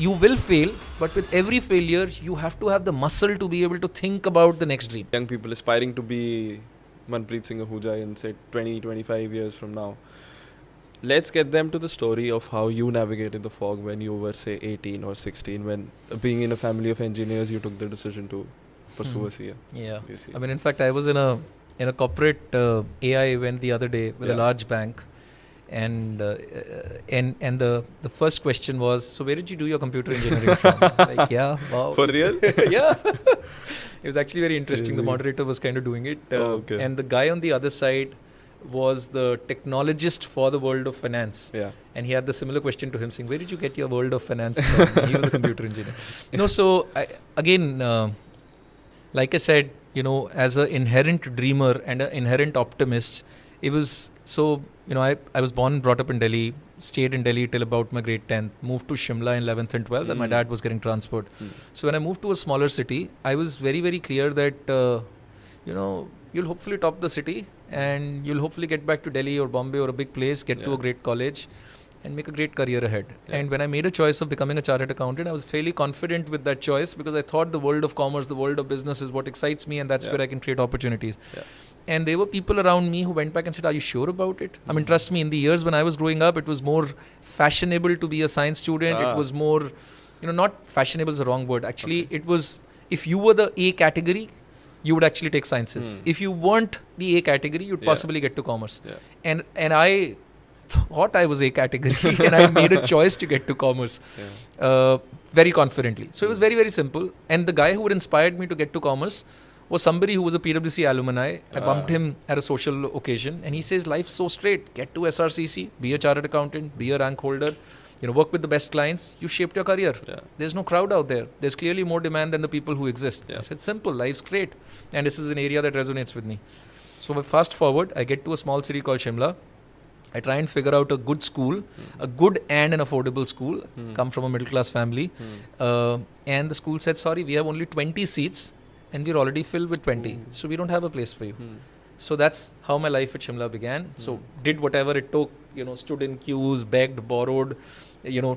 you will fail, but with every failure, you have to have the muscle to be able to think about the next dream. Young people aspiring to be Manpreet Singh Ahuja in say 20-25 years from now. Let's get them to the story of how you navigated the fog when you were say 18 or 16, when being in a family of engineers you took the decision to pursue a CA. Yeah. BCA. I mean, in fact, I was in a corporate AI event the other day with a large bank, and the first question was, so where did you do your computer engineering from? Like, yeah, wow. For real? Yeah. It was actually very interesting. Crazy. The moderator was kind of doing it. Okay. And the guy on the other side was the technologist for the world of finance. Yeah. And he had the similar question to him, saying, where did you get your world of finance from? He was a computer engineer. No, so like I said, as an inherent dreamer and an inherent optimist, it was so, I was born and brought up in Delhi, stayed in Delhi till about my grade 10th, moved to Shimla in 11th and 12th, and my dad was getting transferred. So when I moved to a smaller city, I was very, very clear that, you'll hopefully top the city and you'll hopefully get back to Delhi or Bombay or a big place, get to a great college and make a great career ahead. Yeah. And when I made a choice of becoming a chartered accountant, I was fairly confident with that choice because I thought the world of commerce, the world of business is what excites me, and that's where I can create opportunities. Yeah. And there were people around me who went back and said, are you sure about it? I mean, trust me, in the years when I was growing up, it was more fashionable to be a science student. It was more, not fashionable is the wrong word. Actually, it was, if you were the A category, you would actually take sciences. If you weren't the A category, you'd possibly get to commerce. Yeah. And I thought I was A category and I made a choice to get to commerce very confidently. So it was very, very simple. And the guy who had inspired me to get to commerce was somebody who was a PwC alumni. I bumped him at a social occasion and he says, life's so straight. Get to SRCC, be a chartered accountant, be a rank holder, work with the best clients. You shaped your career. Yeah. There's no crowd out there. There's clearly more demand than the people who exist. Yeah. I said, simple, life's great. And this is an area that resonates with me. So fast forward, I get to a small city called Shimla. I try and figure out a good school, a good and an affordable school, come from a middle class family. And the school said, sorry, we have only 20 seats and we're already filled with 20. So we don't have a place for you. So that's how my life at Shimla began. So did whatever it took, stood in queues, begged, borrowed,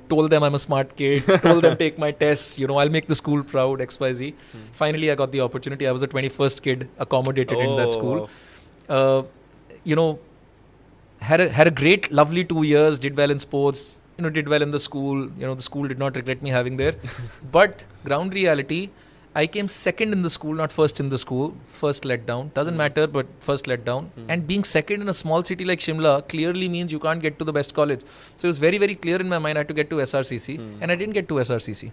told them I'm a smart kid, told them take my tests, I'll make the school proud, XYZ. Finally, I got the opportunity. I was the 21st kid accommodated in that school. Had a great, lovely 2 years, did well in sports, did well in the school. The school did not regret me having there. But ground reality, I came second in the school, not first in the school. First let down. Doesn't matter, but first let down. And being second in a small city like Shimla clearly means you can't get to the best college. So it was very, very clear in my mind I had to get to SRCC. And I didn't get to SRCC.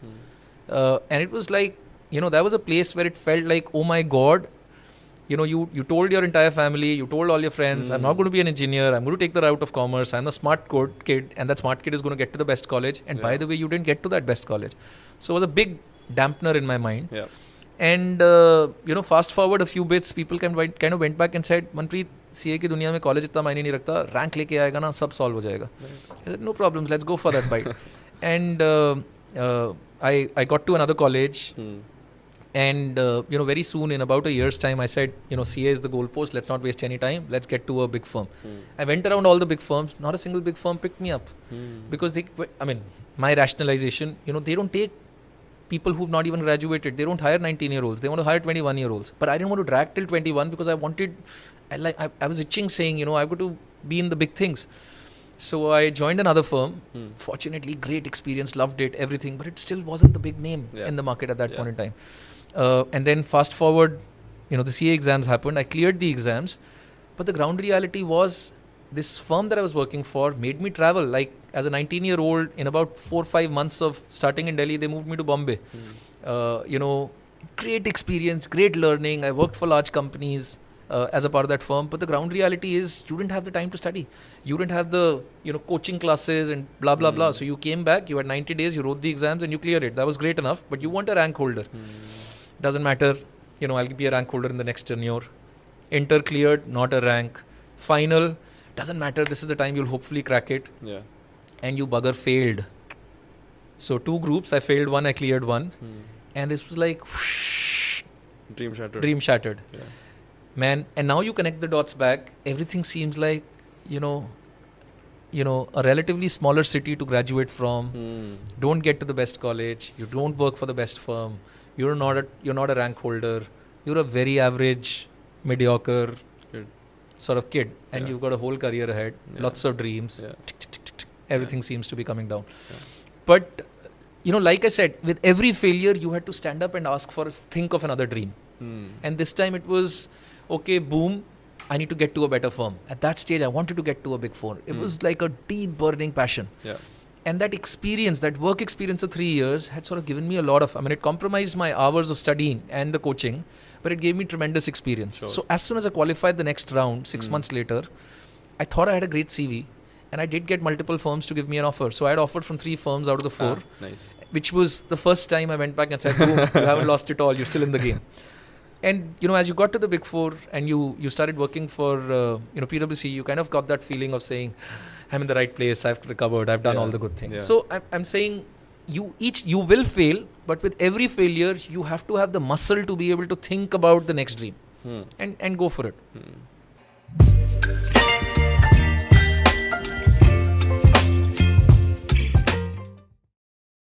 And it was like, that was a place where it felt like, oh my God, you told your entire family, you told all your friends, I'm not going to be an engineer, I'm going to take the route of commerce, I'm a smart kid, and that smart kid is going to get to the best college. And by the way, you didn't get to that best college. So it was a big dampener in my mind. Yeah. And, fast forward a few bits, people kind of went back and said, Manpreet, CA की दुनिया में college इतना मायने नहीं रखता, rank लेके आएगा ना, सब solve हो जाएगा. I said, no problems, let's go for that bite. And I got to another college. And, very soon, in about a year's time, I said, CA is the goalpost. Let's not waste any time. Let's get to a big firm. I went around all the big firms. Not a single big firm picked me up. Because my rationalization, they don't take people who've not even graduated. They don't hire 19-year-olds. They want to hire 21-year-olds. But I didn't want to drag till 21 because I was itching saying, I've got to be in the big things. So I joined another firm. Fortunately, great experience, loved it, everything. But it still wasn't the big name in the market at that point in time. And then fast forward, the CA exams happened. I cleared the exams. But the ground reality was this firm that I was working for made me travel. Like as a 19-year-old, in about 4 or 5 months of starting in Delhi, they moved me to Bombay. Great experience, great learning. I worked for large companies as a part of that firm. But the ground reality is you didn't have the time to study. You didn't have the coaching classes and blah, blah, blah. So you came back, you had 90 days, you wrote the exams and you cleared it. That was great enough. But you weren't a rank holder. Doesn't matter, I'll be a rank holder in the next tenure. Inter cleared, not a rank. Final, doesn't matter, this is the time you'll hopefully crack it. Yeah. And you bugger failed. So 2 groups, I failed one, I cleared one. And this was like, whoosh, Dream shattered. Yeah. Man, and now you connect the dots back, everything seems like, a relatively smaller city to graduate from. Hmm. Don't get to the best college. You don't work for the best firm. You're not a rank holder. You're a very average, mediocre Kid. sort of kid, and Yeah. you've got a whole career ahead. Yeah. Lots of dreams. Yeah. Tick, tick, tick, tick, tick. Everything seems to be coming down. Yeah. But like I said, with every failure, you had to stand up and think of another dream. Hmm. And this time it was, okay, boom, I need to get to a better firm. At that stage, I wanted to get to a big four. It was like a deep burning passion. Yeah. And that experience, that work experience of 3 years had sort of given me a lot of, it compromised my hours of studying and the coaching, but it gave me tremendous experience. Sure. So as soon as I qualified the next round, 6 months later, I thought I had a great CV, and I did get multiple firms to give me an offer. So I had offered from 3 firms out of the 4, Nice. which was the first time I went back and said, boom, you haven't lost it all, you're still in the game. And, as you got to the big 4 and you started working for, PwC, you kind of got that feeling of saying, I'm in the right place, I've recovered, I've done all the good things. Yeah. So I'm saying you will fail, but with every failure, you have to have the muscle to be able to think about the next dream and go for it. Hmm.